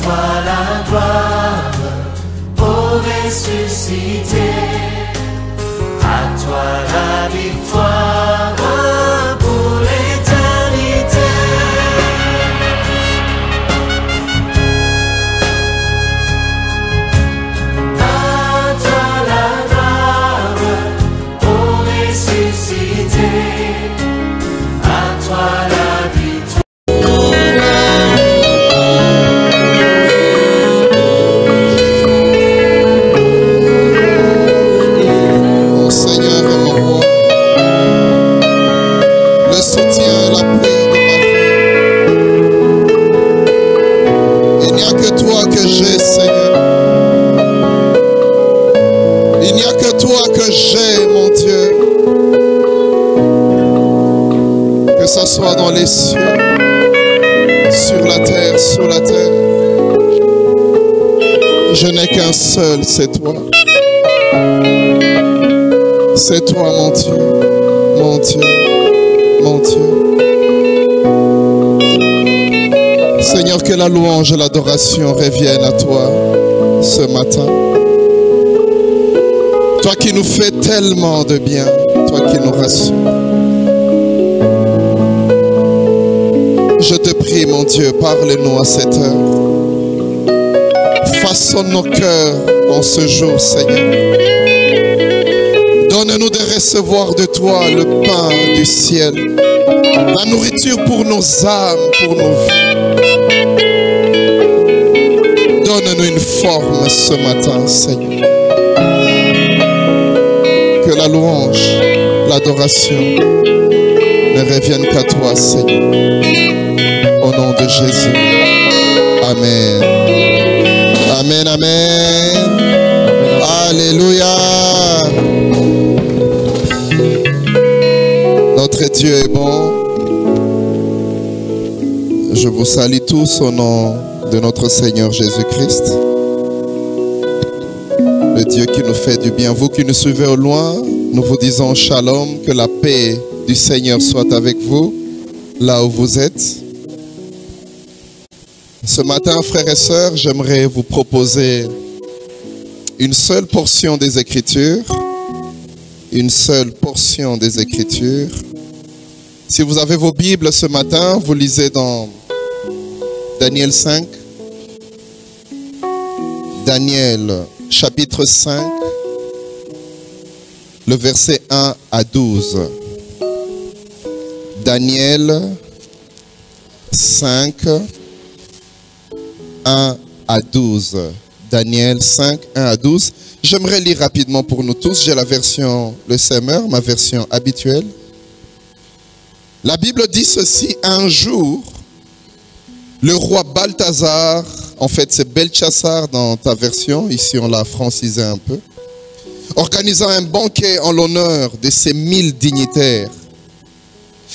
toi la gloire, ô ressuscité. À toi la victoire pour l'éternité. À toi la gloire, ô ressuscité. À toi la victoire. Soit dans les cieux, sur la terre, sous la terre. Je n'ai qu'un seul, c'est toi. C'est toi, mon Dieu, mon Dieu, mon Dieu. Seigneur, que la louange et l'adoration reviennent à toi ce matin. Toi qui nous fais tellement de bien, toi qui nous rassures. Je te prie, mon Dieu, parle-nous à cette heure. Façonne nos cœurs en ce jour, Seigneur. Donne-nous de recevoir de toi le pain du ciel, la nourriture pour nos âmes, pour nos vies. Donne-nous une forme ce matin, Seigneur. Que la louange, l'adoration ne reviennent qu'à toi, Seigneur. Au nom de Jésus. Amen. Amen, amen. Alléluia. Notre Dieu est bon. Je vous salue tous au nom de notre Seigneur Jésus-Christ. Le Dieu qui nous fait du bien. Vous qui nous suivez au loin, nous vous disons shalom, que la paix du Seigneur soit avec vous, là où vous êtes. Ce matin, frères et sœurs, j'aimerais vous proposer une seule portion des Écritures. Une seule portion des Écritures. Si vous avez vos Bibles ce matin, vous lisez dans Daniel 5. Daniel, chapitre 5, le verset 1 à 12. Daniel 5, 1 à 12. Daniel 5, 1 à 12. J'aimerais lire rapidement pour nous tous. J'ai la version Le Semeur, ma version habituelle. La Bible dit ceci: un jour, le roi Balthazar, en fait c'est Belchassar dans ta version, ici on l'a francisé un peu, organisa un banquet en l'honneur de ses 1000 dignitaires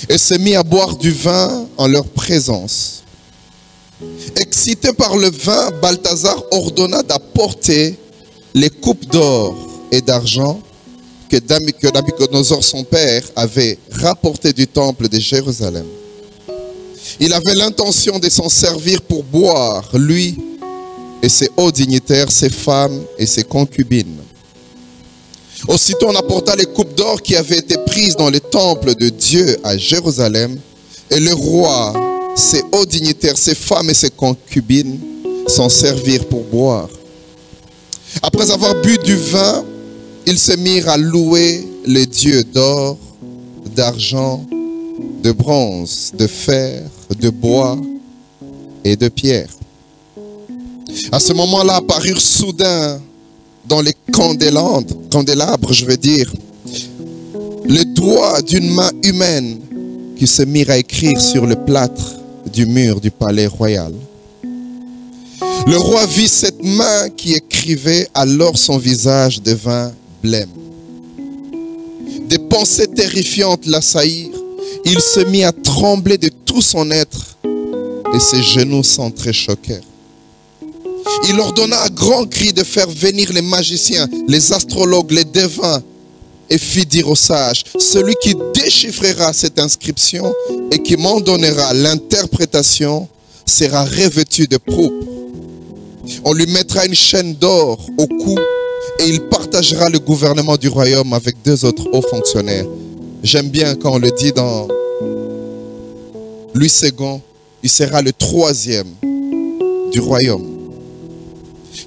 et se mit à boire du vin en leur présence. Excité par le vin, Balthazar ordonna d'apporter les coupes d'or et d'argent que Nabuchodonosor, son père, avait rapportées du temple de Jérusalem. Il avait l'intention de s'en servir pour boire, lui et ses hauts dignitaires, ses femmes et ses concubines. Aussitôt on apporta les coupes d'or qui avaient été prises dans le temple de Dieu à Jérusalem, et le roi, ses hauts dignitaires, ses femmes et ses concubines s'en servirent pour boire. Après avoir bu du vin, ils se mirent à louer les dieux d'or, d'argent, de bronze, de fer, de bois et de pierre. À ce moment-là apparurent soudain dans les candélabres, les doigts d'une main humaine qui se mirent à écrire sur le plâtre du mur du palais royal. Le roi vit cette main qui écrivait, alors son visage devint blême. Des pensées terrifiantes l'assaillirent. Il se mit à trembler de tout son être et ses genoux s'entrechoquèrent. Il ordonna à grands cris de faire venir les magiciens, les astrologues, les devins, et fit dire aux sages: celui qui déchiffrera cette inscription et qui m'en donnera l'interprétation sera revêtu de pourpre On lui mettra une chaîne d'or au cou et il partagera le gouvernement du royaume avec 2 autres hauts fonctionnaires. J'aime bien quand on le dit dans Louis II, il sera le 3e du royaume.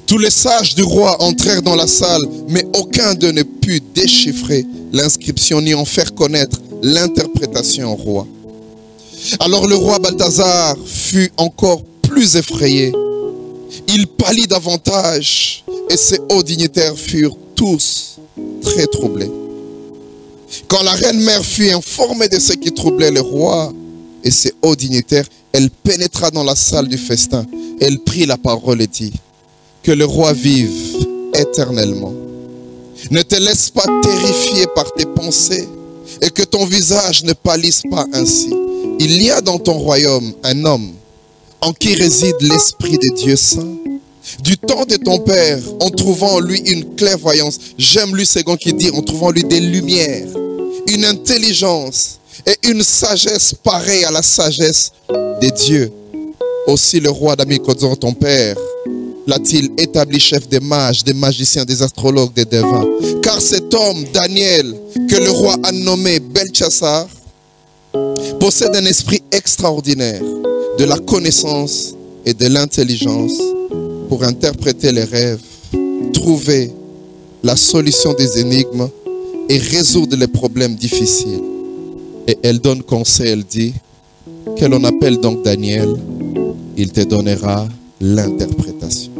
Tous les sages du roi entrèrent dans la salle, mais aucun d'eux ne put déchiffrer l'inscription ni en faire connaître l'interprétation au roi. Alors le roi Balthazar fut encore plus effrayé. Il pâlit davantage et ses hauts dignitaires furent tous très troublés. Quand la reine mère fut informée de ce qui troublait le roi et ses hauts dignitaires, elle pénétra dans la salle du festin. Elle prit la parole et dit: que le roi vive éternellement. Ne te laisse pas terrifier par tes pensées et que ton visage ne pâlisse pas ainsi. Il y a dans ton royaume un homme en qui réside l'Esprit de Dieu Saint. Du temps de ton père, en trouvant en lui une clairvoyance, j'aime Louis II qui dit en trouvant en lui des lumières, une intelligence et une sagesse pareille à la sagesse des dieux. Aussi le roi d'Amicodzon, ton père, l'a-t-il établi chef des mages, des magiciens, des astrologues, des devins. Car cet homme, Daniel, que le roi a nommé Belchassar, possède un esprit extraordinaire, de la connaissance et de l'intelligence pour interpréter les rêves, trouver la solution des énigmes et résoudre les problèmes difficiles. Et elle donne conseil, elle dit, que l'on appelle donc Daniel, il te donnera l'interprétation.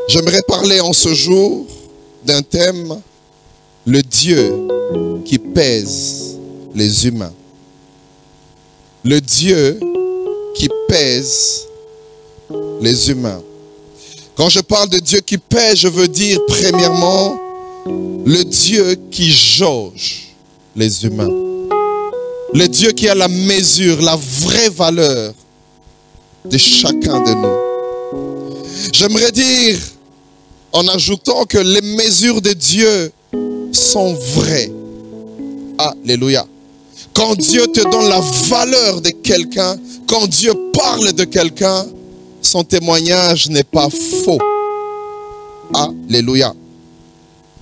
J'aimerais parler en ce jour d'un thème, le Dieu qui pèse les humains. Le Dieu qui pèse les humains. Quand je parle de Dieu qui pèse, je veux dire premièrement le Dieu qui jauge les humains. Le Dieu qui a la mesure, la vraie valeur de chacun de nous. J'aimerais dire en ajoutant que les mesures de Dieu sont vraies. Alléluia. Quand Dieu te donne la valeur de quelqu'un, quand Dieu parle de quelqu'un, son témoignage n'est pas faux. Alléluia.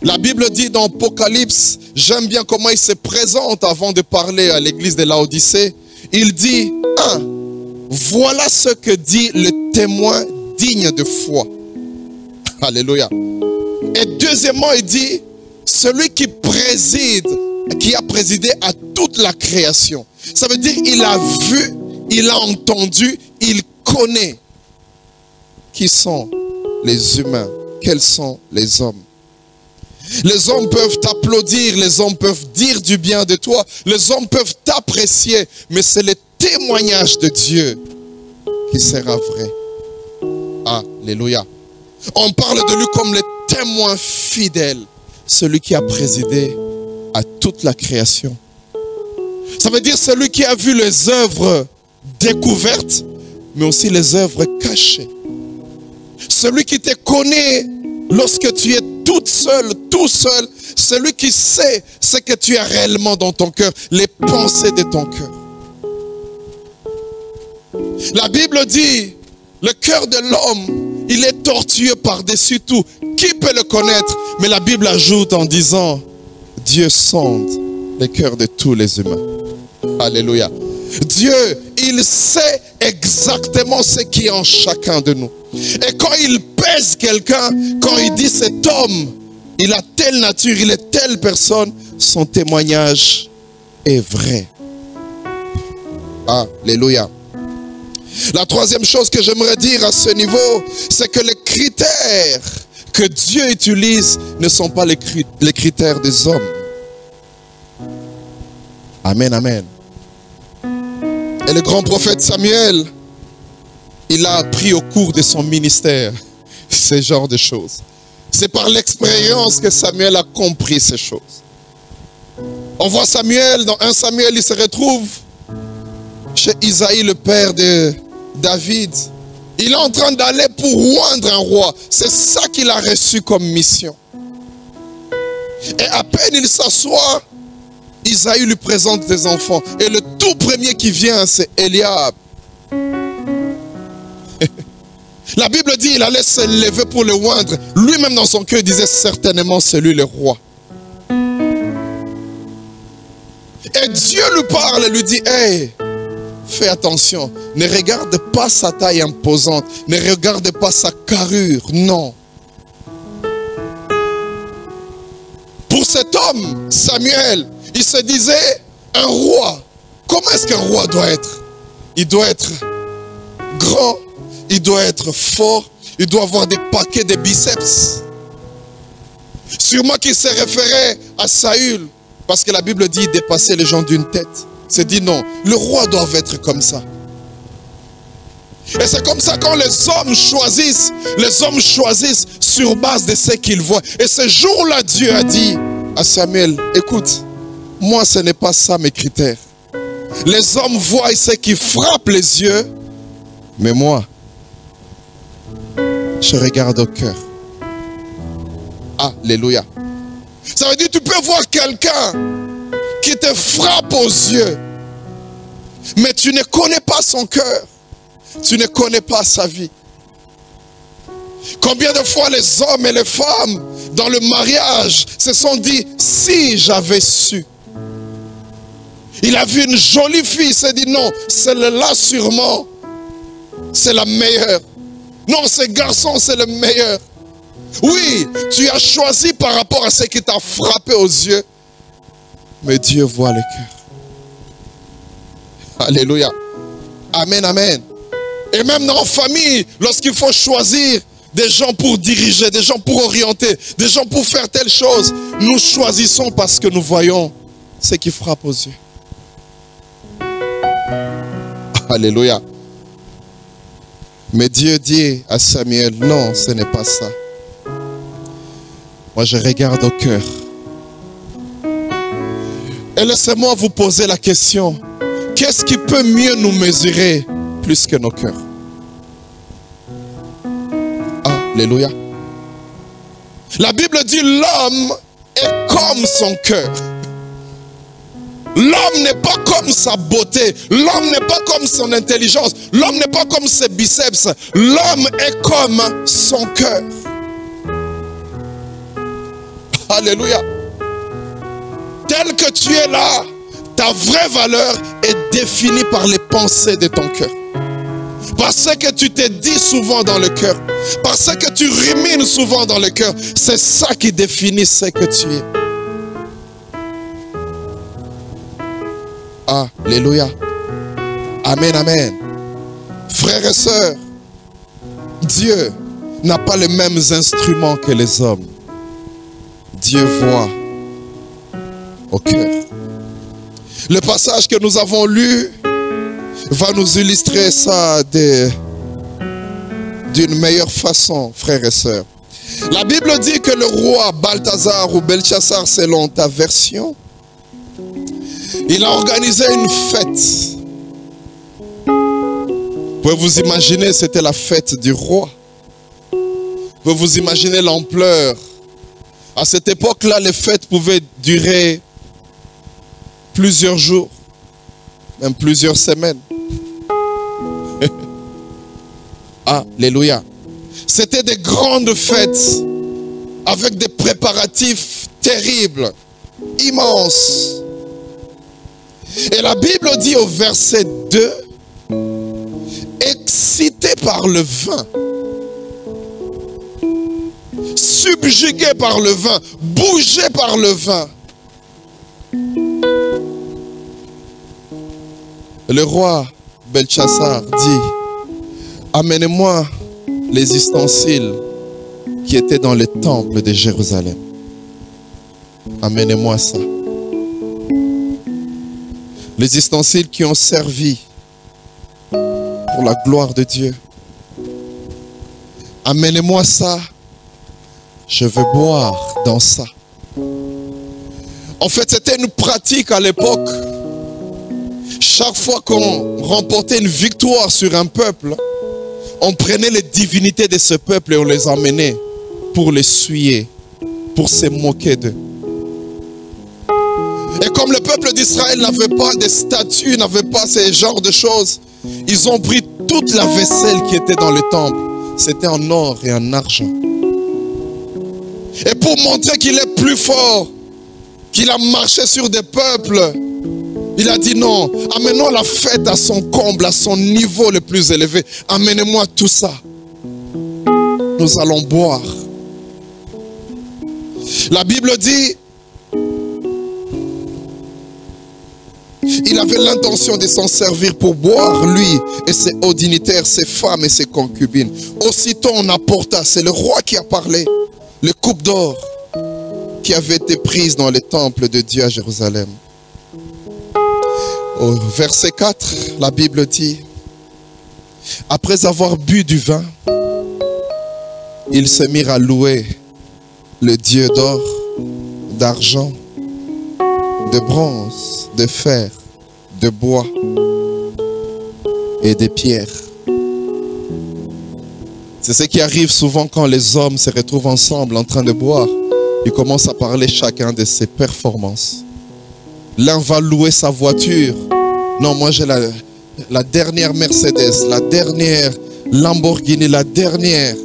La Bible dit dans Apocalypse, j'aime bien comment il se présente avant de parler à l'église de Laodicée. Il dit, voilà ce que dit le témoin digne de foi. Alléluia. Et deuxièmement, il dit, celui qui préside, qui a présidé à toute la création. Ça veut dire il a vu, il a entendu, il connaît qui sont les humains, quels sont les hommes. Les hommes peuvent t'applaudir, les hommes peuvent dire du bien de toi, les hommes peuvent t'apprécier, mais c'est le témoignage de Dieu qui sera vrai. Alléluia. On parle de lui comme le témoin fidèle, celui qui a présidé à toute la création. Ça veut dire celui qui a vu les œuvres découvertes, mais aussi les œuvres cachées. Celui qui te connaît lorsque tu es toute seule, tout seul, celui qui sait ce que tu as réellement dans ton cœur, les pensées de ton cœur. La Bible dit, le cœur de l'homme, il est tortueux par-dessus tout. Qui peut le connaître? Mais la Bible ajoute en disant, Dieu sonde les cœurs de tous les humains. Alléluia. Dieu, il sait exactement ce qui est en chacun de nous. Et quand il pèse quelqu'un, quand il dit cet homme, il a telle nature, il est telle personne, son témoignage est vrai. Alléluia. La troisième chose que j'aimerais dire à ce niveau, c'est que les critères que Dieu utilise ne sont pas les critères des hommes. Amen, amen. Et le grand prophète Samuel, il a appris au cours de son ministère ce genre de choses. C'est par l'expérience que Samuel a compris ces choses. On voit Samuel, dans 1 Samuel, il se retrouve chez Isaïe, le père de David. Il est en train d'aller pour oindre un roi. C'est ça qu'il a reçu comme mission. Et à peine il s'assoit, Isaïe lui présente des enfants. Et le tout premier qui vient, c'est Eliab. La Bible dit, il allait se lever pour le oindre. Lui-même dans son cœur disait certainement c'est lui le roi. Et Dieu lui parle et lui dit, hey, fais attention, ne regarde pas sa taille imposante, ne regarde pas sa carrure, non. Pour cet homme, Samuel, il se disait, un roi, comment est-ce qu'un roi doit être? Il doit être grand, il doit être fort, il doit avoir des paquets de biceps. Sûrement qu'il se référait à Saül, parce que la Bible dit dépasser les gens d'une tête. C'est dit non, le roi doit être comme ça. Et c'est comme ça quand les hommes choisissent sur base de ce qu'ils voient. Et ce jour-là, Dieu a dit à Samuel, écoute, moi ce n'est pas ça mes critères. Les hommes voient ce qui frappe les yeux, mais moi, je regarde au cœur. Alléluia. Ça veut dire que tu peux voir quelqu'un qui te frappe aux yeux, mais tu ne connais pas son cœur. Tu ne connais pas sa vie. Combien de fois les hommes et les femmes dans le mariage se sont dit, si j'avais su. Il a vu une jolie fille, il s'est dit non, celle-là sûrement, c'est la meilleure. Non, ce garçon, c'est le meilleur. Oui, tu as choisi par rapport à ce qui t'a frappé aux yeux. Mais Dieu voit le cœur. Alléluia. Amen, amen. Et même dans la famille, lorsqu'il faut choisir des gens pour diriger, des gens pour orienter, des gens pour faire telle chose, nous choisissons parce que nous voyons ce qui frappe aux yeux. Alléluia. Mais Dieu dit à Samuel, non, ce n'est pas ça. Moi, je regarde au cœur. Et laissez-moi vous poser la question. Qu'est-ce qui peut mieux nous mesurer plus que nos cœurs? Alléluia. La Bible dit l'homme est comme son cœur. L'homme n'est pas comme sa beauté. L'homme n'est pas comme son intelligence. L'homme n'est pas comme ses biceps. L'homme est comme son cœur. Alléluia. Tel que tu es là, ta vraie valeur est définie par les pensées de ton cœur. Parce que tu te dis souvent dans le cœur. Parce que tu rumines souvent dans le cœur. C'est ça qui définit ce que tu es. Alléluia. Amen, amen. Frères et sœurs, Dieu n'a pas les mêmes instruments que les hommes. Dieu voit au cœur. Le passage que nous avons lu va nous illustrer ça d'une meilleure façon, frères et sœurs. La Bible dit que le roi Balthazar ou Belchassar, selon ta version, il a organisé une fête. Vous pouvez vous imaginer, c'était la fête du roi. Vous pouvez vous imaginer l'ampleur. À cette époque-là, les fêtes pouvaient durer plusieurs jours, même plusieurs semaines. Alléluia. C'était des grandes fêtes avec des préparatifs terribles, immenses. Et la Bible dit au verset 2, excité par le vin, subjugué par le vin, bougé par le vin. Le roi Belchassar dit, amenez-moi les ustensiles qui étaient dans le temple de Jérusalem. Amenez-moi ça. Les ustensiles qui ont servi pour la gloire de Dieu. Amenez-moi ça. Je veux boire dans ça. En fait, c'était une pratique à l'époque. Chaque fois qu'on remportait une victoire sur un peuple, on prenait les divinités de ce peuple et on les emmenait pour les suyer, pour se moquer d'eux. Et comme le peuple d'Israël n'avait pas de statues, n'avait pas ce genre de choses, ils ont pris toute la vaisselle qui était dans le temple c'était en or et en argent. Et pour montrer qu'il est plus fort, qu'il a marché sur des peuples, il a dit non, amenons la fête à son comble, à son niveau le plus élevé. Amenez-moi tout ça. Nous allons boire. La Bible dit, il avait l'intention de s'en servir pour boire, lui et ses hauts dignitaires, ses femmes et ses concubines. Aussitôt on apporta, c'est le roi qui a parlé, les coupes d'or qui avaient été prises dans les temples de Dieu à Jérusalem. Au verset 4, la Bible dit, après avoir bu du vin, ils se mirent à louer le Dieu d'or, d'argent, de bronze, de fer, de bois et de pierres. C'est ce qui arrive souvent quand les hommes se retrouvent ensemble en train de boire. Ils commencent à parler chacun de ses performances. L'un va louer sa voiture. Non, moi j'ai la dernière Mercedes, la dernière Lamborghini, la dernière.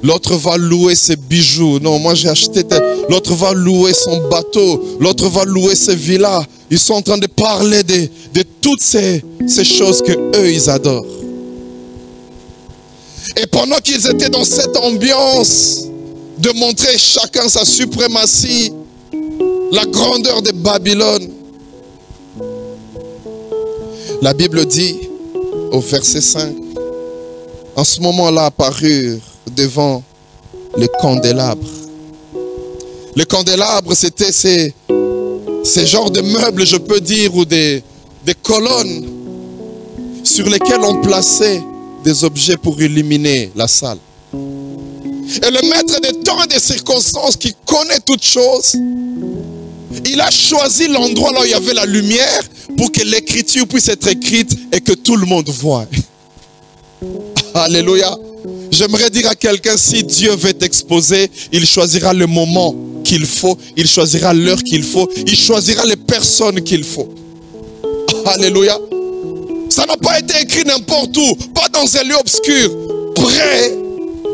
L'autre va louer ses bijoux. Non, moi j'ai acheté. L'autre va louer son bateau. L'autre va louer ses villas. Ils sont en train de parler de toutes ces choses que eux ils adorent. Et pendant qu'ils étaient dans cette ambiance de montrer chacun sa suprématie, la grandeur de Babylone, la Bible dit au verset 5, en ce moment-là apparurent devant les candélabres. Les candélabres, c'était ces genres de meubles, je peux dire, ou des colonnes sur lesquelles on plaçait des objets pour illuminer la salle. Et le maître des temps et des circonstances qui connaît toutes choses, il a choisi l'endroit là où il y avait la lumière pour que l'écriture puisse être écrite et que tout le monde voie. Alléluia. J'aimerais dire à quelqu'un, si Dieu veut t'exposer, il choisira le moment qu'il faut, il choisira l'heure qu'il faut, il choisira les personnes qu'il faut. Alléluia. Ça n'a pas été écrit n'importe où, pas dans un lieu obscur, près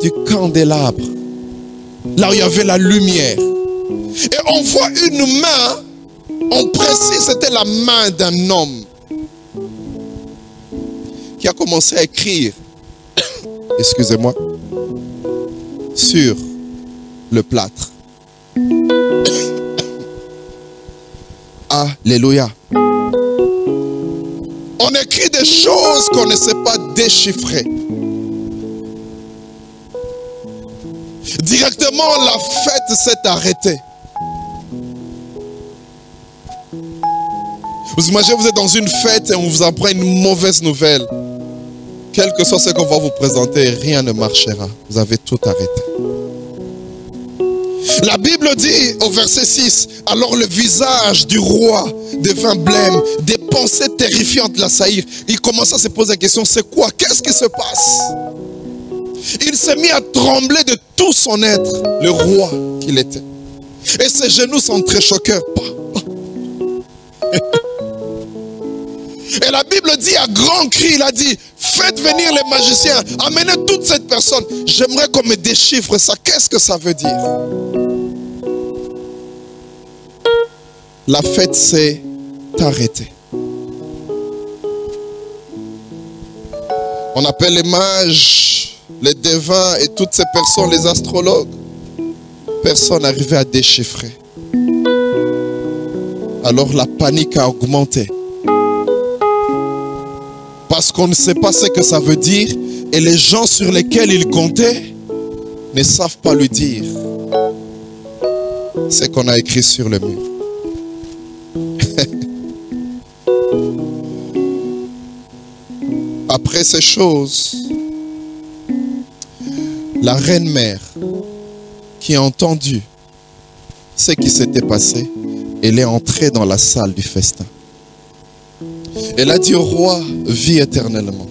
du candélabre, là où il y avait la lumière. Et on voit une main, on précise, c'était la main d'un homme qui a commencé à écrire, excusez-moi, sur le plâtre. Alléluia. On écrit des choses qu'on ne sait pas déchiffrer. Directement, la fête s'est arrêtée. Vous imaginez, vous êtes dans une fête et on vous apprend une mauvaise nouvelle. Quel que soit ce qu'on va vous présenter, rien ne marchera. Vous avez tout arrêté. La Bible dit au verset 6, alors le visage du roi devint blême, des pensées terrifiantes l'assaillirent. Il commença à se poser la question, c'est quoi? Qu'est-ce qui se passe? Il s'est mis à trembler de tout son être, le roi qu'il était. Et ses genoux sont très choqués. Et la Bible dit à grand cri, il a dit, faites venir les magiciens, amenez toute cette personne. J'aimerais qu'on me déchiffre ça. Qu'est-ce que ça veut dire? La fête s'est arrêtée. On appelle les mages, les devins et toutes ces personnes, les astrologues. Personne n'arrivait à déchiffrer. Alors la panique a augmenté. Parce qu'on ne sait pas ce que ça veut dire et les gens sur lesquels il comptait ne savent pas lui dire ce qu'on a écrit sur le mur. Après ces choses, la reine-mère qui a entendu ce qui s'était passé, elle est entrée dans la salle du festin. Elle a dit au roi, vis éternellement.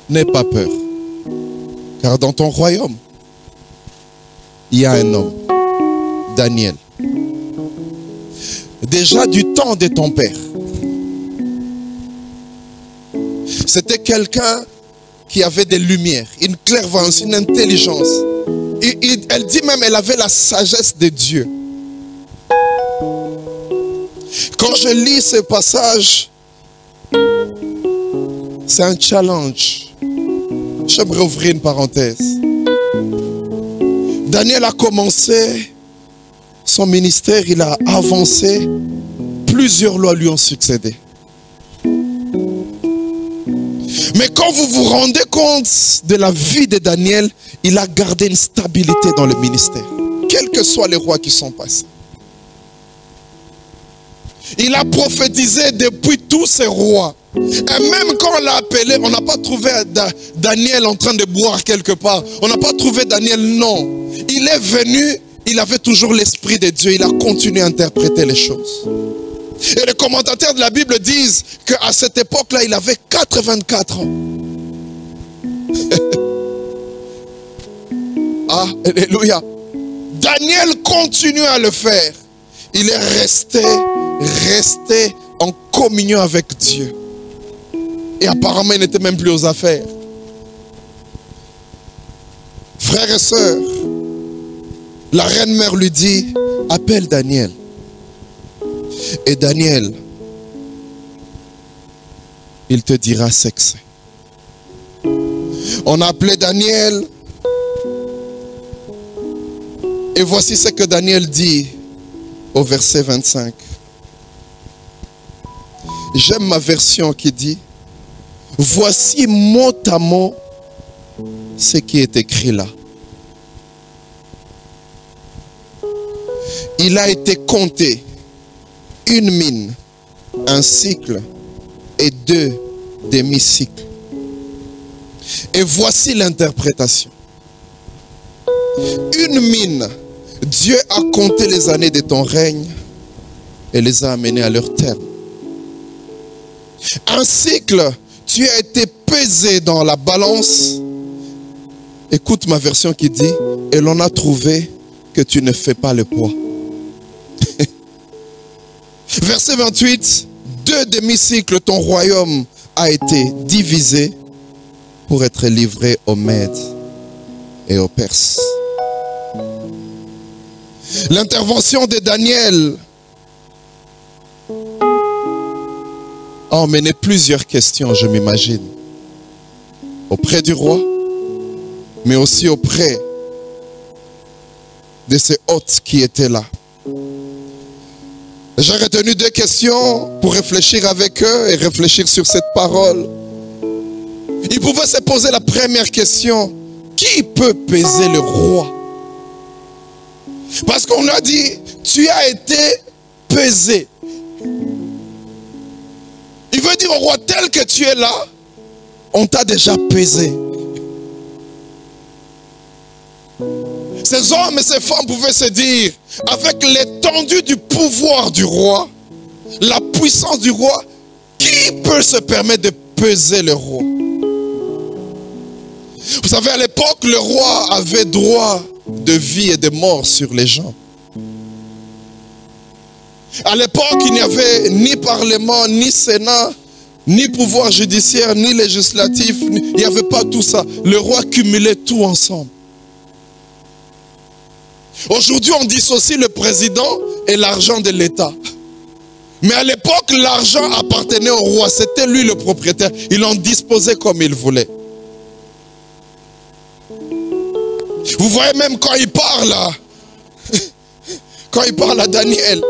N'aie pas peur, car dans ton royaume, il y a un homme, Daniel. Déjà du temps de ton père. C'était quelqu'un qui avait des lumières, une clairvoyance, une intelligence. Elle dit même, elle avait la sagesse de Dieu. Quand je lis ce passage, c'est un challenge. J'aimerais ouvrir une parenthèse. Daniel a commencé son ministère, il a avancé. Plusieurs lois lui ont succédé. Mais quand vous vous rendez compte de la vie de Daniel, il a gardé une stabilité dans le ministère, quels que soient les rois qui sont passés. Il a prophétisé depuis tous ces rois. Et même quand on l'a appelé, on n'a pas trouvé Daniel en train de boire quelque part. On n'a pas trouvé Daniel, non. Il est venu, il avait toujours l'esprit de Dieu. Il a continué à interpréter les choses. Et les commentateurs de la Bible disent qu'à cette époque-là, il avait 84 ans. Ah, alléluia. Daniel continue à le faire. Il est resté en communion avec Dieu. Et apparemment, il n'était même plus aux affaires. Frères et sœurs, la reine-mère lui dit, appelle Daniel. Et Daniel, il te dira ce que c'est. On a appelé Daniel. Et voici ce que Daniel dit au verset 25. J'aime ma version qui dit, voici mot à mot ce qui est écrit là. Il a été compté une mine, un cycle et 2 demi-cycles. Et voici l'interprétation. Une mine, Dieu a compté les années de ton règne et les a amenées à leur terme. Un cycle, tu as été pesé dans la balance. Écoute ma version qui dit, et l'on a trouvé que tu ne fais pas le poids. Verset 28, 2 demi-cycles, ton royaume a été divisé pour être livré aux Mèdes et aux Perses. L'intervention de Daniel a emmené plusieurs questions, je m'imagine, auprès du roi, mais aussi auprès de ses hôtes qui étaient là. J'ai retenu 2 questions pour réfléchir avec eux et réfléchir sur cette parole. Ils pouvaient se poser la première question, qui peut peser le roi? Parce qu'on a dit, tu as été pesé. Il veut dire au roi, tel que tu es là, on t'a déjà pesé. Ces hommes et ces femmes pouvaient se dire, avec l'étendue du pouvoir du roi, la puissance du roi, qui peut se permettre de peser le roi? Vous savez, à l'époque, le roi avait droit de vie et de mort sur les gens. À l'époque, il n'y avait ni parlement, ni sénat, ni pouvoir judiciaire, ni législatif. Il n'y avait pas tout ça. Le roi cumulait tout ensemble. Aujourd'hui, on dissocie le président et l'argent de l'État. Mais à l'époque, l'argent appartenait au roi. C'était lui le propriétaire. Il en disposait comme il voulait. Vous voyez même quand il parle là, quand il parle à Daniel.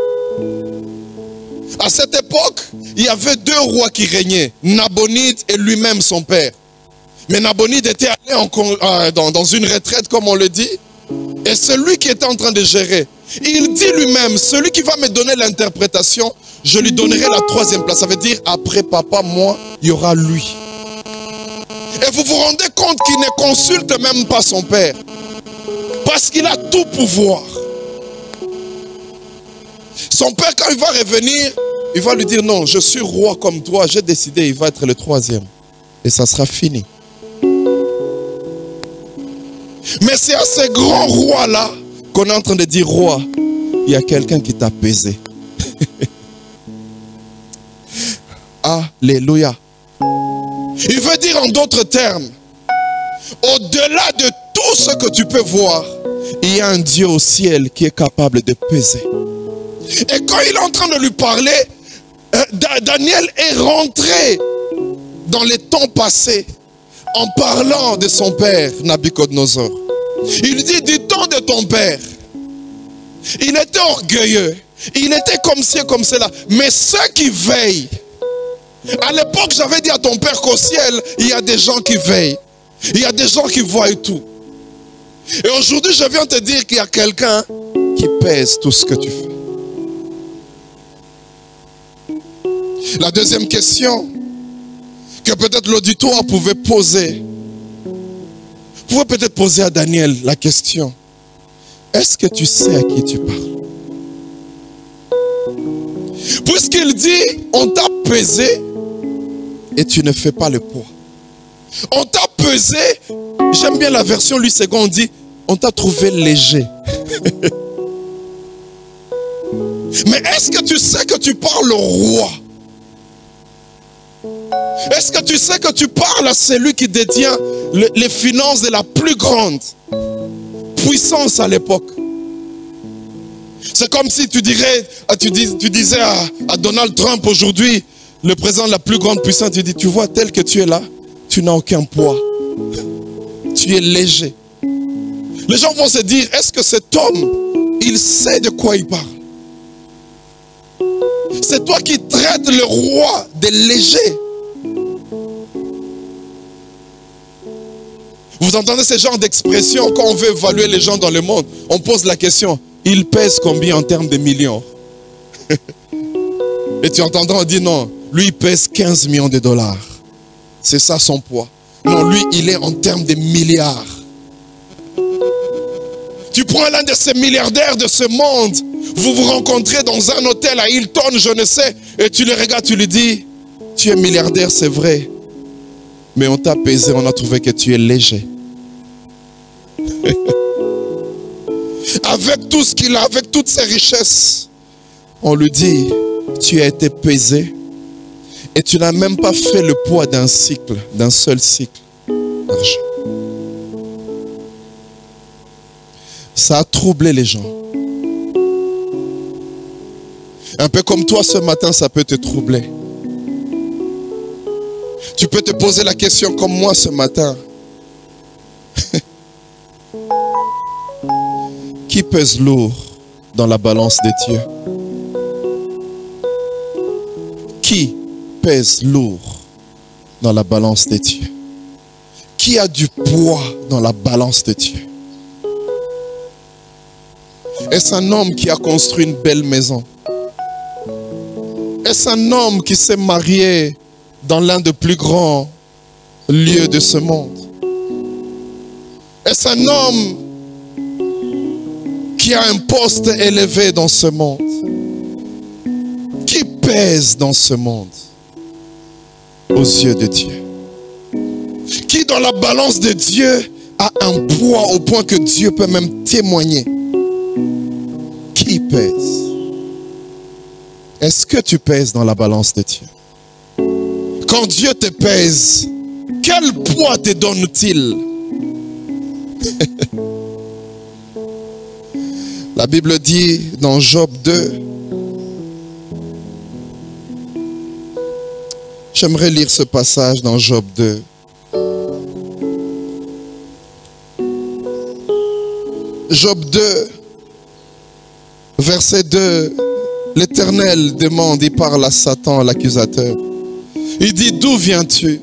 À cette époque, il y avait 2 rois qui régnaient, Nabonide et lui-même son père. Mais Nabonide était allé dans une retraite, comme on le dit. Et celui qui était en train de gérer, il dit lui-même, celui qui va me donner l'interprétation, je lui donnerai la 3e place. Ça veut dire, après papa, moi, il y aura lui. Et vous vous rendez compte qu'il ne consulte même pas son père. Parce qu'il a tout pouvoir. Son père, quand il va revenir, il va lui dire, non, je suis roi comme toi, j'ai décidé, il va être le 3e. Et ça sera fini. Mais c'est à ce grand roi-là qu'on est en train de dire, roi, il y a quelqu'un qui t'a pesé. Alléluia. Il veut dire en d'autres termes, Au-delà de tout ce que tu peux voir, il y a un Dieu au ciel qui est capable de peser. Et quand il est en train de lui parler, Daniel est rentré dans les temps passés en parlant de son père, Nabuchodonosor. Il dit du temps de ton père, il était orgueilleux, il était comme ci et comme cela, mais ceux qui veillent, à l'époque j'avais dit à ton père qu'au ciel, il y a des gens qui veillent, il y a des gens qui voient tout. Et aujourd'hui je viens te dire qu'il y a quelqu'un qui pèse tout ce que tu fais. La deuxième question que peut-être l'auditoire pouvait poser, pouvait peut-être poser à Daniel la question: est-ce que tu sais à qui tu parles? Puisqu'il dit, on t'a pesé et tu ne fais pas le poids. On t'a pesé, j'aime bien la version Louis II, on dit, on t'a trouvé léger. Mais est-ce que tu sais que tu parles au roi? Est-ce que tu sais que tu parles à celui qui détient les finances de la plus grande puissance à l'époque? C'est comme si tu disais à Donald Trump aujourd'hui, le président de la plus grande puissance, tu dis, tu vois, tel que tu es là, tu n'as aucun poids. Tu es léger. Les gens vont se dire, est-ce que cet homme, il sait de quoi il parle? C'est toi qui traites le roi de léger. Vous entendez ce genre d'expression quand on veut évaluer les gens dans le monde? On pose la question, il pèse combien en termes de millions? Et tu entendras, on dit non, lui il pèse 15 millions de dollars. C'est ça son poids. Non, lui il est en termes de milliards. Tu prends l'un de ces milliardaires de ce monde, vous vous rencontrez dans un hôtel à Hilton, je ne sais, et tu le regardes, tu lui dis, tu es milliardaire, c'est vrai. Mais on t'a pesé, on a trouvé que tu es léger. Avec tout ce qu'il a, avec toutes ses richesses, on lui dit, tu as été pesé et tu n'as même pas fait le poids d'un cycle, d'un seul cycle d'argent. Ça a troublé les gens. Un peu comme toi ce matin, ça peut te troubler. Tu peux te poser la question comme moi ce matin. Qui pèse lourd dans la balance de Dieu? Qui pèse lourd dans la balance de Dieu? Qui a du poids dans la balance de Dieu? Est-ce un homme qui a construit une belle maison? Est-ce un homme qui s'est marié dans l'un des plus grands lieux de ce monde? Est-ce un homme qui a un poste élevé dans ce monde? Qui pèse dans ce monde aux yeux de Dieu? Qui dans la balance de Dieu a un poids au point que Dieu peut même témoigner? Qui pèse? Est-ce que tu pèses dans la balance de Dieu? Quand Dieu te pèse, quel poids te donne-t-il? La Bible dit dans Job 2, j'aimerais lire ce passage dans Job 2. Job 2, verset 2, l'Éternel demande, il parle à Satan, l'accusateur. Il dit, d'où viens-tu?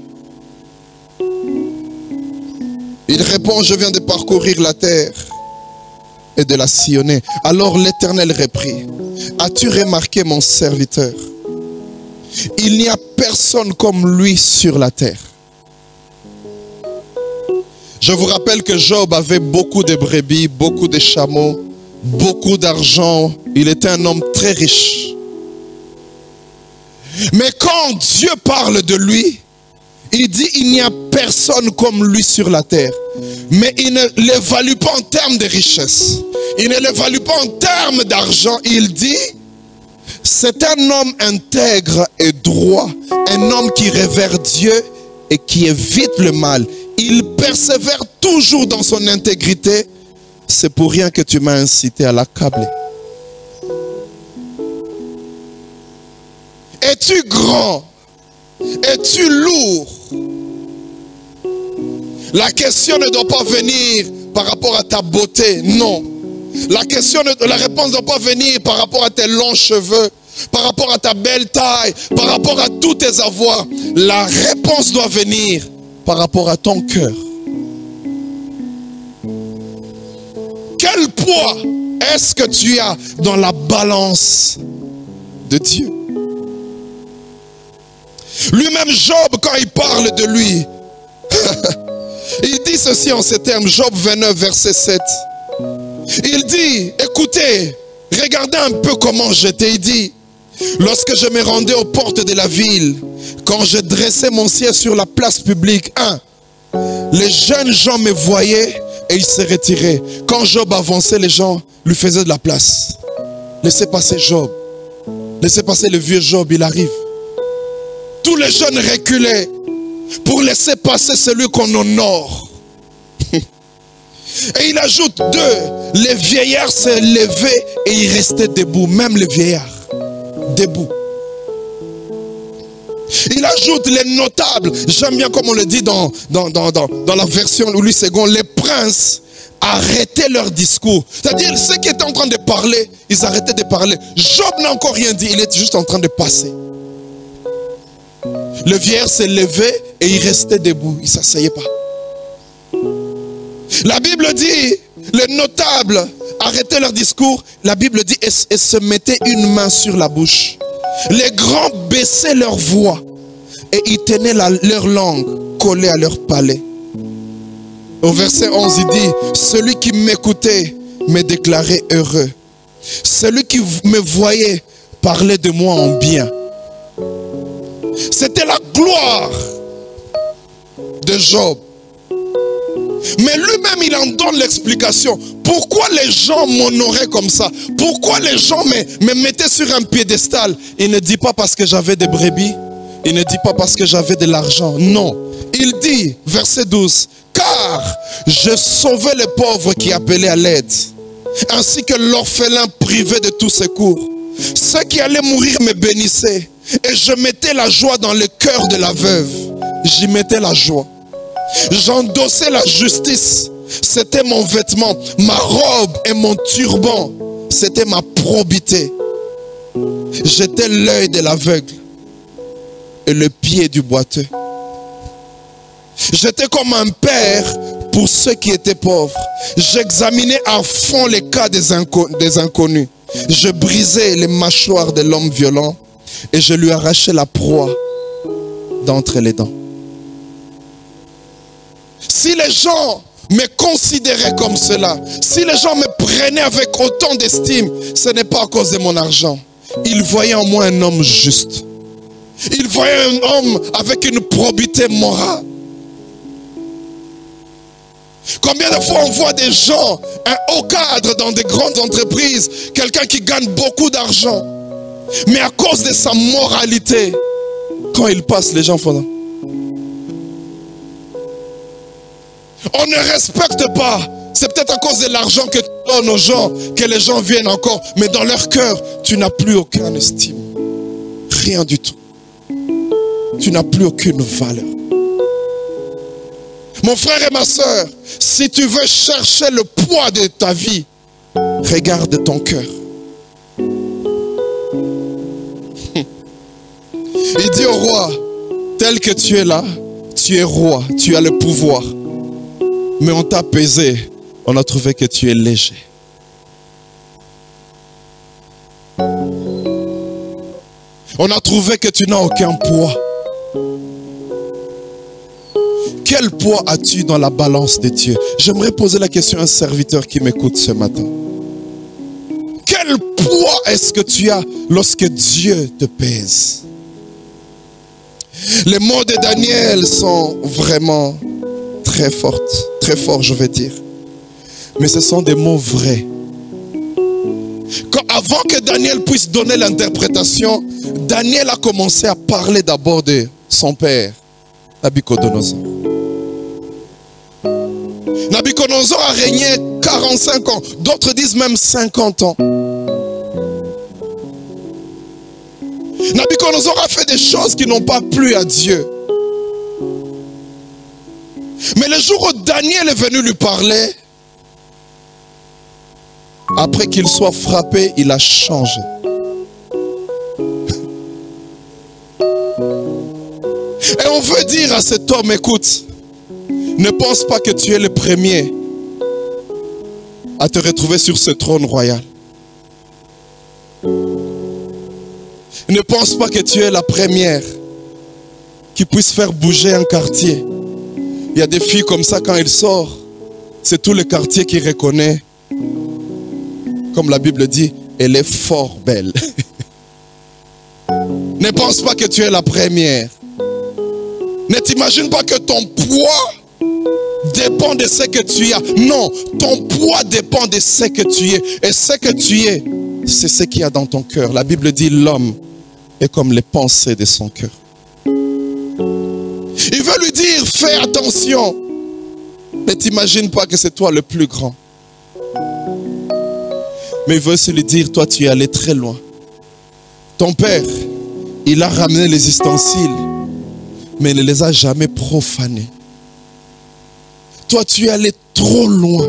Il répond, je viens de parcourir la terre et de la sillonner. Alors l'Éternel reprit, as-tu remarqué mon serviteur? Il n'y a personne comme lui sur la terre. Je vous rappelle que Job avait beaucoup de brebis, beaucoup de chameaux, beaucoup d'argent. Il était un homme très riche. Mais quand Dieu parle de lui, il dit il n'y a personne comme lui sur la terre. Mais il ne l'évalue pas en termes de richesse. Il ne l'évalue pas en termes d'argent. Il dit c'est un homme intègre et droit. Un homme qui révère Dieu et qui évite le mal. il persévère toujours dans son intégrité, c'est pour rien que tu m'as incité à l'accabler. Es-tu grand? Es-tu lourd? La question ne doit pas venir par rapport à ta beauté, non. La réponse ne doit pas venir par rapport à tes longs cheveux, par rapport à ta belle taille, par rapport à tous tes avoirs. La réponse doit venir par rapport à ton cœur. Quel poids est-ce que tu as dans la balance de Dieu? Lui-même, Job, quand il parle de lui, il dit ceci en ces termes, Job 29, verset 7. Il dit, écoutez, regardez un peu comment j'étais. Il dit, lorsque je me rendais aux portes de la ville, quand je dressais mon siège sur la place publique, les jeunes gens me voyaient et ils se retiraient. Quand Job avançait, les gens lui faisaient de la place. Laissez passer Job. Laissez passer le vieux Job, il arrive. Tous les jeunes reculaient pour laisser passer celui qu'on honore. Et il ajoute 2, les vieillards se levaient et ils restaient debout, même les vieillards, debout. Il ajoute les notables, j'aime bien comme on le dit dans la version Louis II, les princes arrêtaient leur discours. C'est-à-dire ceux qui étaient en train de parler, ils arrêtaient de parler. Job n'a encore rien dit, il était juste en train de passer. Le vieillard se levait et il restait debout, il ne s'asseyait pas. La Bible dit, les notables arrêtaient leur discours. La Bible dit, et se mettaient une main sur la bouche. Les grands baissaient leur voix et ils tenaient leur langue collée à leur palais. Au verset 11, il dit, celui qui m'écoutait me déclarait heureux. Celui qui me voyait parlait de moi en bien. C'était la gloire de Job. Mais lui-même, il en donne l'explication. Pourquoi les gens m'honoraient comme ça? Pourquoi les gens me mettaient sur un piédestal? Il ne dit pas parce que j'avais des brebis. Il ne dit pas parce que j'avais de l'argent. Non. Il dit, verset 12, car je sauvais les pauvres qui appelaient à l'aide, ainsi que l'orphelin privé de tout secours. Ceux qui allaient mourir me bénissaient. Et je mettais la joie dans le cœur de la veuve. J'y mettais la joie. J'endossais la justice. C'était mon vêtement. Ma robe et mon turban, c'était ma probité. J'étais l'œil de l'aveugle et le pied du boiteux. J'étais comme un père pour ceux qui étaient pauvres. J'examinais à fond les cas des inconnus. Je brisais les mâchoires de l'homme violent et je lui arrachais la proie d'entre les dents. Si les gens me considéraient comme cela, si les gens me prenaient avec autant d'estime, ce n'est pas à cause de mon argent. Ils voyaient en moi un homme juste. Ils voyaient un homme avec une probité morale. Combien de fois on voit des gens, un haut cadre dans des grandes entreprises, quelqu'un qui gagne beaucoup d'argent, mais à cause de sa moralité, quand il passe, les gens font... On ne respecte pas. C'est peut-être à cause de l'argent que tu donnes aux gens que les gens viennent encore. Mais dans leur cœur, tu n'as plus aucune estime. Rien du tout. Tu n'as plus aucune valeur. Mon frère et ma soeur, si tu veux chercher le poids de ta vie, regarde ton cœur. Il dit au roi, tel que tu es là, tu es roi, tu as le pouvoir. Mais on t'a pesé, on a trouvé que tu es léger. On a trouvé que tu n'as aucun poids. Quel poids as-tu dans la balance de Dieu? J'aimerais poser la question à un serviteur qui m'écoute ce matin. Quel poids est-ce que tu as lorsque Dieu te pèse? Les mots de Daniel sont vraiment très fortes, très forts je vais dire. Mais ce sont des mots vrais. Avant que Daniel puisse donner l'interprétation, Daniel a commencé à parler d'abord de son père, Nabuchodonosor. Nabuchodonosor a régné 45 ans. D'autres disent même 50 ans. Nabuchodonosor a fait des choses qui n'ont pas plu à Dieu. Mais le jour où Daniel est venu lui parler, après qu'il soit frappé, il a changé. Et on veut dire à cet homme, écoute, ne pense pas que tu es le premier à te retrouver sur ce trône royal. Ne pense pas que tu es la première qui puisse faire bouger un quartier. Il y a des filles comme ça, quand elles sortent, c'est tout le quartier qui reconnaît. Comme la Bible dit, elle est fort belle. Ne pense pas que tu es la première. Ne t'imagine pas que ton poids dépend de ce que tu as. Non, ton poids dépend de ce que tu es. Et ce que tu es, c'est ce qu'il y a dans ton cœur. La Bible dit l'homme est comme les pensées de son cœur. Il veut lui dire, fais attention. Ne t'imagine pas que c'est toi le plus grand. Mais il veut aussi lui dire, toi tu es allé très loin. Ton père, il a ramené les ustensiles, mais il ne les a jamais profanés. Toi tu es allé trop loin.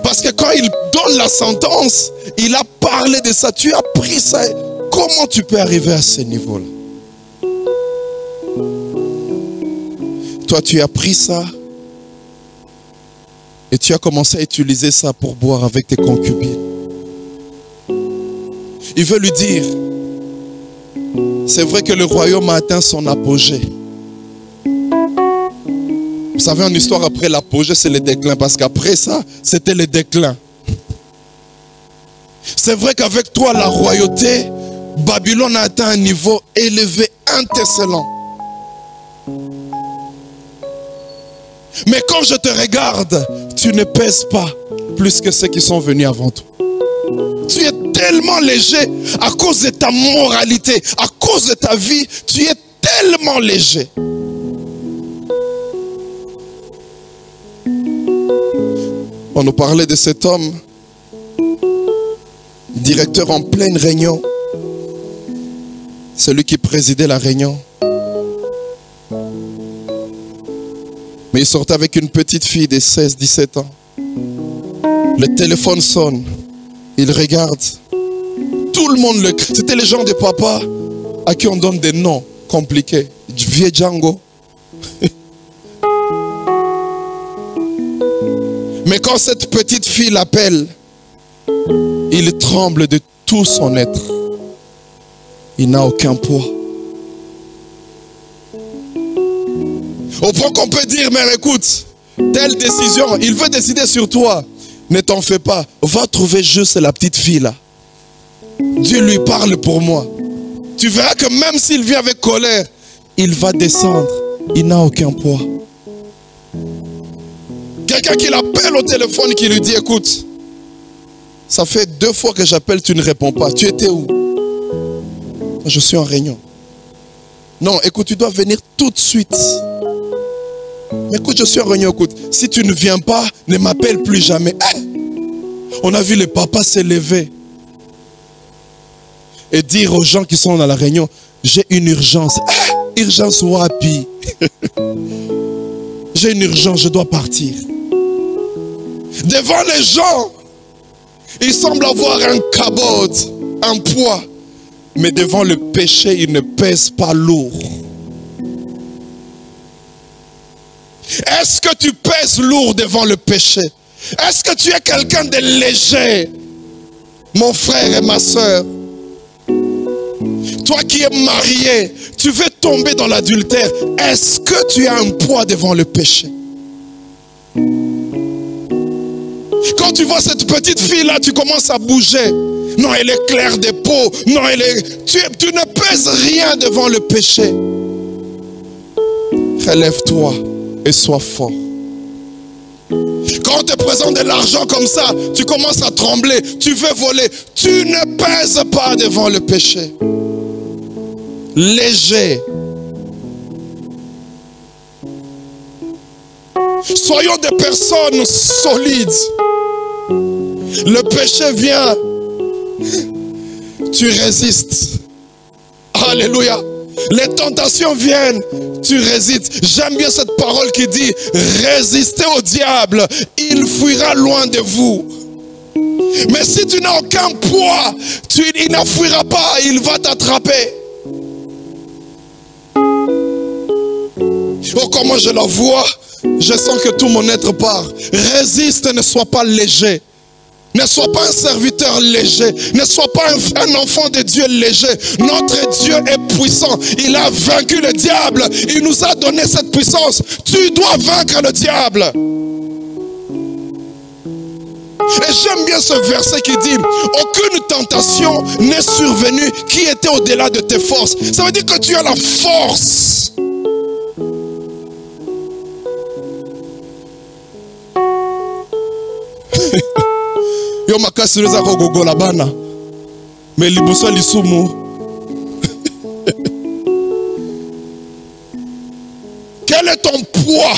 Parce que quand il donne la sentence, il a parlé de ça. Tu as pris ça. Comment tu peux arriver à ce niveau-là? Toi, tu as pris ça et tu as commencé à utiliser ça pour boire avec tes concubines. Il veut lui dire, c'est vrai que le royaume a atteint son apogée. Vous savez, en histoire, après l'apogée, c'est le déclin. Parce qu'après ça, c'était le déclin. C'est vrai qu'avec toi, la royauté, Babylone a atteint un niveau élevé, indécent. Mais quand je te regarde, tu ne pèses pas plus que ceux qui sont venus avant toi. Tu es tellement léger à cause de ta moralité, à cause de ta vie, tu es tellement léger. On nous parlait de cet homme, directeur en pleine réunion, celui qui présidait la réunion. Mais il sortait avec une petite fille de 16-17 ans. Le téléphone sonne. Il regarde. Tout le monde le... C'était les gens de papa à qui on donne des noms compliqués. Vieux Django. Mais quand cette petite fille l'appelle, il tremble de tout son être. Il n'a aucun poids. Au point qu'on peut dire, mais écoute, telle décision, il veut décider sur toi. Ne t'en fais pas. Va trouver juste la petite fille là. Dieu lui parle pour moi. Tu verras que même s'il vient avec colère, il va descendre. Il n'a aucun poids. Quelqu'un qui l'appelle au téléphone, qui lui dit, écoute, ça fait 2 fois que j'appelle, tu ne réponds pas. Tu étais où? Je suis en réunion. Non, écoute, tu dois venir tout de suite. Mais écoute, je suis en réunion, écoute. Si tu ne viens pas, ne m'appelle plus jamais. On a vu le papa s'élever et dire aux gens qui sont dans la réunion, j'ai une urgence. Urgence wapi. J'ai une urgence, je dois partir. Devant les gens, il semble avoir un cabot, un poids. Mais devant le péché, il ne pèse pas lourd. Est-ce que tu pèses lourd devant le péché? Est-ce que tu es quelqu'un de léger? Mon frère et ma soeur, toi qui es marié, tu veux tomber dans l'adultère. Est-ce que tu as un poids devant le péché? Quand tu vois cette petite fille-là, tu commences à bouger. Non, elle est claire de peau. Non, elle est... Tu ne pèses rien devant le péché. Relève-toi et sois fort. Quand on te présente de l'argent comme ça, tu commences à trembler. Tu veux voler. Tu ne pèses pas devant le péché. Léger. Soyons des personnes solides. Le péché vient, tu résistes. Alléluia. Les tentations viennent, tu résistes. J'aime bien cette parole qui dit, résistez au diable, il fuira loin de vous. Mais si tu n'as aucun poids, il ne fuira pas, il va t'attraper. Oh, comment je la vois, je sens que tout mon être part. Résiste, ne sois pas léger. Ne sois pas un serviteur léger. Ne sois pas un enfant de Dieu léger. Notre Dieu est puissant. Il a vaincu le diable. Il nous a donné cette puissance. Tu dois vaincre le diable. Et j'aime bien ce verset qui dit, aucune tentation n'est survenue qui était au-delà de tes forces. Ça veut dire que tu as la force. Yo makasi leza ko gogola bana. Mais libuso lisumu. Quel est ton poids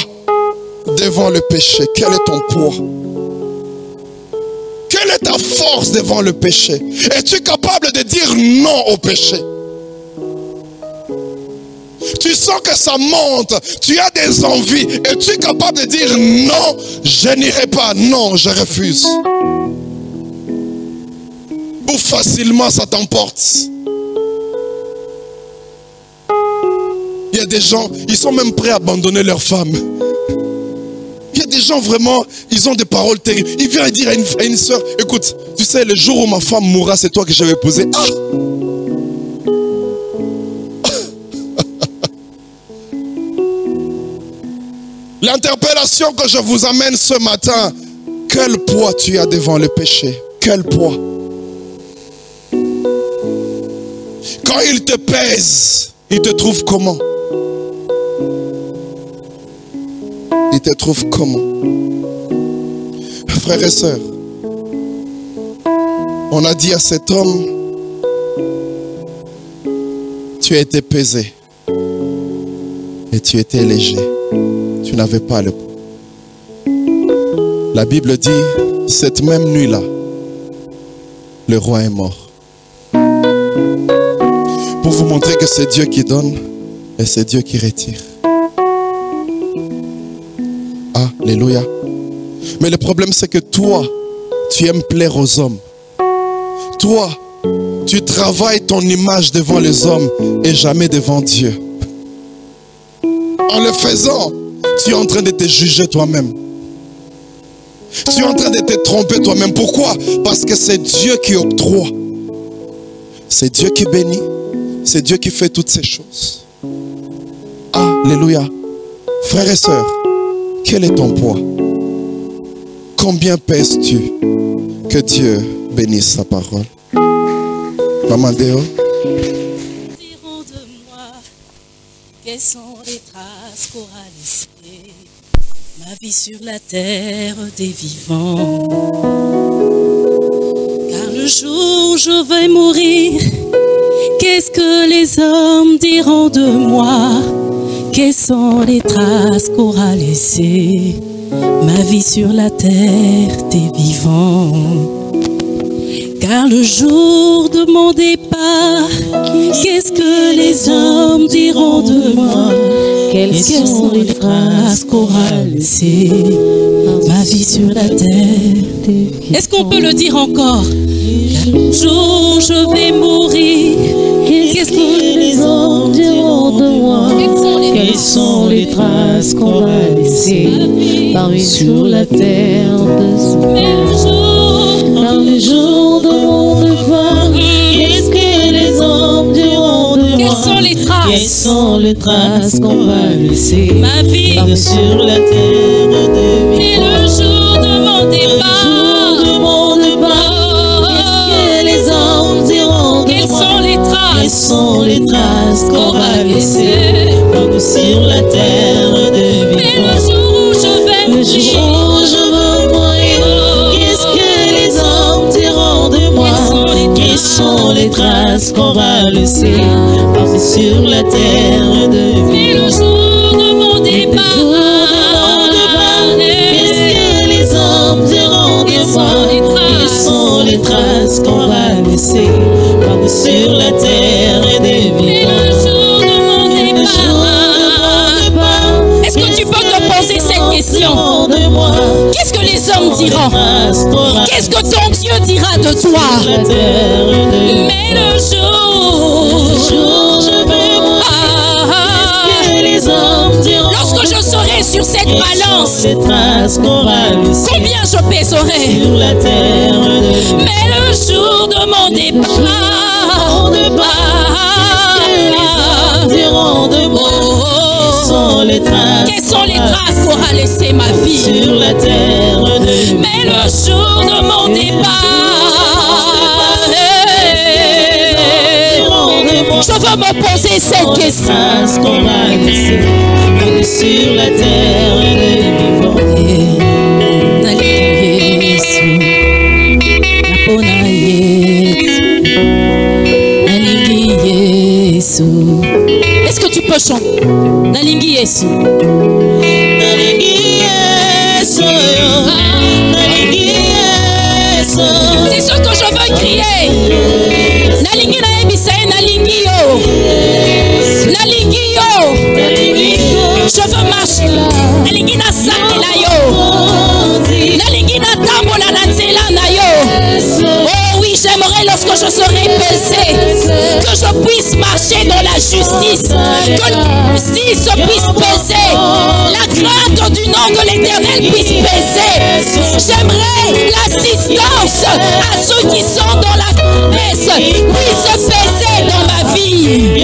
devant le péché? Quel est ton poids? Quelle est ta force devant le péché? Es-tu capable de dire non au péché? Tu sens que ça monte, tu as des envies. Es-tu capable de dire non, je n'irai pas, non, je refuse? Ou facilement ça t'emporte? Il y a des gens, ils sont même prêts à abandonner leur femme. Il y a des gens vraiment, ils ont des paroles terribles. Il vient dire à une soeur, écoute, tu sais, le jour où ma femme mourra, c'est toi que je vais épouser. Ah! L'interpellation que je vous amène ce matin, quel poids tu as devant le péché? Quel poids? Quand il te pèse, il te trouve comment? Il te trouve comment? Frères et sœurs, on a dit à cet homme, tu as été pesé et tu étais léger. Tu n'avais pas le poids. La Bible dit, cette même nuit-là, le roi est mort. Pour vous montrer que c'est Dieu qui donne et c'est Dieu qui retire. Alléluia. Mais le problème c'est que toi, tu aimes plaire aux hommes. Toi, tu travailles ton image devant les hommes et jamais devant Dieu. En le faisant, tu es en train de te juger toi-même. Tu es en train de te tromper toi-même. Pourquoi? Parce que c'est Dieu qui octroie. C'est Dieu qui bénit. C'est Dieu qui fait toutes ces choses. Alléluia. Frères et sœurs, quel est ton poids? Combien pèses-tu? Que Dieu bénisse sa parole. Maman Déo. Diront de moi, quelles sont les traces qu'aura laissées ma vie sur la terre des vivants. Car le jour où je vais mourir, qu'est-ce que les hommes diront de moi? Quelles sont les traces qu'aura laissées ma vie sur la terre des vivants? Car le jour de mon départ, qu'est-ce que les hommes diront de moi? Quelles sont les traces qu'aura laissées ma vie sur la terre? Est-ce qu'on peut le dire encore? Car le jour où je vais mourir, qu'est-ce que les hommes diront de moi? Quelles sont les traces qu'on va laisser parmi sur la terre? Dans le jour de mon départ, qu'est-ce que les hommes diront de moi? Quelles sont les traces? Quelles sont les traces qu'on va laisser ma vie sur la terre de vie? Et le jour de mon départ, qu'est-ce que les hommes diront de moi? Quelles sont les traces? Quelles sont les traces qu'on va laisser sur la terre de vie? Et le jour où je vais mourir, qu'est-ce que les hommes diront de moi? Quelles sont les traces qu'on va laisser sur la terre de vie? Et le jour de mon départ, question. Qu'est-ce que les hommes diront? Qu'est-ce que ton Dieu dira de toi? Mais le jour, je vais mourir, les hommes diront. Lorsque je serai sur cette balance, combien je pèserai? Mais le jour de mon départ, diront de moi, quelles sont les traces qu'aura laissé ma vie sur la terre? Mais le jour de mon départ, je veux me poser cette question. Sur la terre des vivants. Est-ce que tu peux chanter? Nalingi Yesu. C'est ce que je veux crier. Nalingi na ebisaye nalingi yo. Nalingi yo. Je veux marcher. Nalingi na sakela yo. Nalingi na tambola na nzela na yo. Oh oui, j'aimerais lorsque je serai pesé que je puisse marcher dans la justice, que la justice puisse peser, la crainte du nom de l'Éternel puisse peser. J'aimerais l'assistance à ceux qui sont dans la messe puisse peser dans ma vie.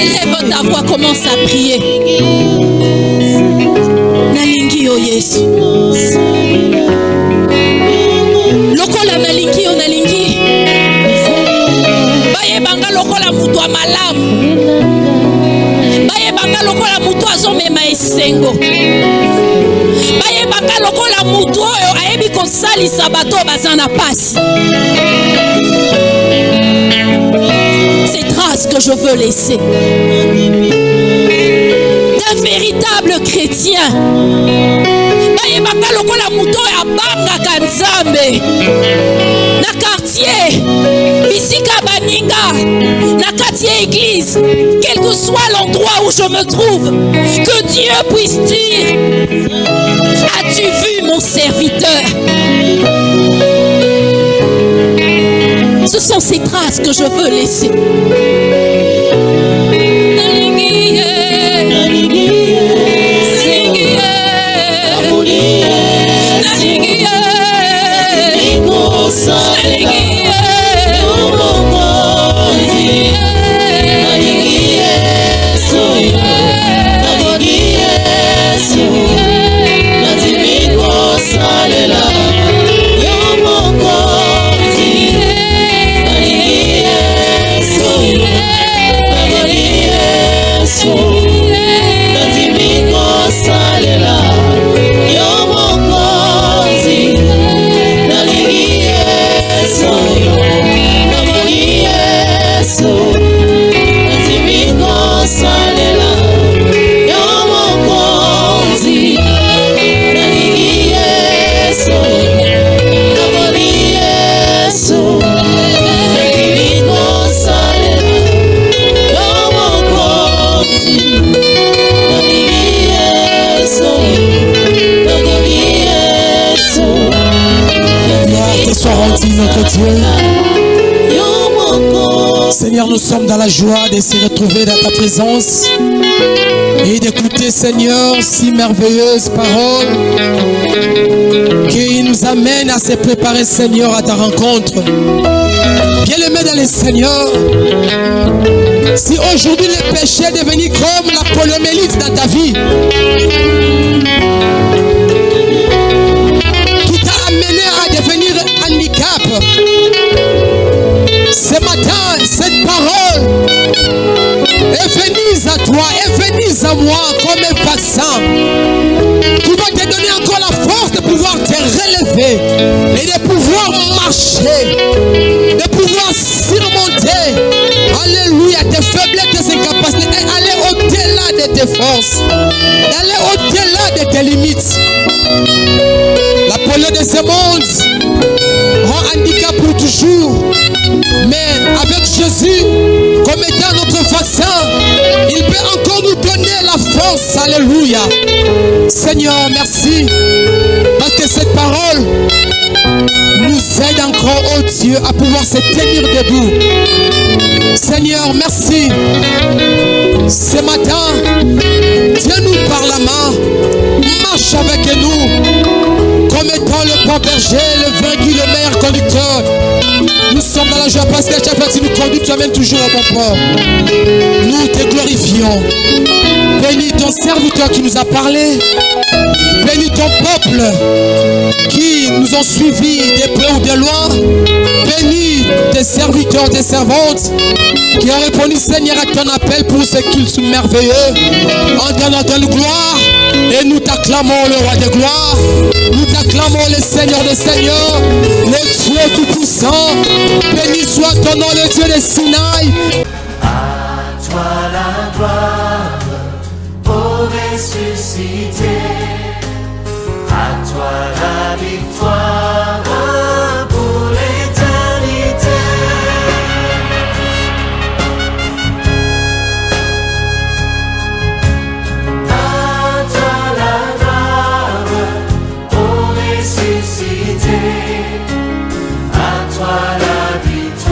Élève ta voix, commence à prier. Nalingi yo Yesu. Lokola nalingi yo nalingi. Baye banga lokola mutu wa malamu. Baye banga lokola mutu azomema esengo. Baye banga lokola mutu oyo ayebi kosalisa bato baza na pasi. Ces traces que je veux laisser d'un véritable chrétien. Baye banga lokola mutu oyo abangaka Nzambe na quartier bisika baninga na quartier église, quel que soit l'endroit où je me trouve, que Dieu puisse dire: as-tu vu mon serviteur? Ce sont ces traces que je veux laisser. Notre Dieu, Seigneur, nous sommes dans la joie de se retrouver dans ta présence et d'écouter, Seigneur, si merveilleuse parole qui nous amène à se préparer, Seigneur, à ta rencontre. Bien-aimé dans le Seigneur, si aujourd'hui le péché est devenu comme la poliomyélite dans ta vie, qui t'a amené à devenir handicap, ce matin, cette parole est venue à toi, est venue à moi comme un vaccin qui va te donner encore la force de pouvoir te capacités, de pouvoir surmonter, alléluia, tes faiblesses, tes incapacités, et aller au-delà de tes forces, aller au-delà de tes limites. La pollution de ce monde rend handicap pour toujours, mais avec Jésus comme étant notre vaccin, il peut encore nous donner la force. Alléluia. Seigneur, merci, parce que cette parole nous aide encore, oh Dieu, à pouvoir se tenir debout. Seigneur, merci. Ce matin, tiens-nous par la main, marche avec nous, comme étant le bon berger, le vaincu, le meilleur conducteur. Nous sommes dans la joie parce qu'à chaque fois que tu nous conduis, tu amènes toujours au bon port. Nous te glorifions. Bénis ton serviteur qui nous a parlé. Bénis ton peuple qui nous ont suivis de près ou de loin. Bénis tes serviteurs, tes servantes qui ont répondu, Seigneur, à ton appel pour ce qu'ils sont merveilleux. En donnant de gloire. Et nous t'acclamons le roi de gloire. Nous t'acclamons le Seigneur des seigneurs, le Dieu tout-puissant. Béni soit ton nom, le Dieu des Sinaï. À toi la gloire, ô ressuscité. À toi la victoire pour l'éternité. À toi la gloire, ô ressuscité.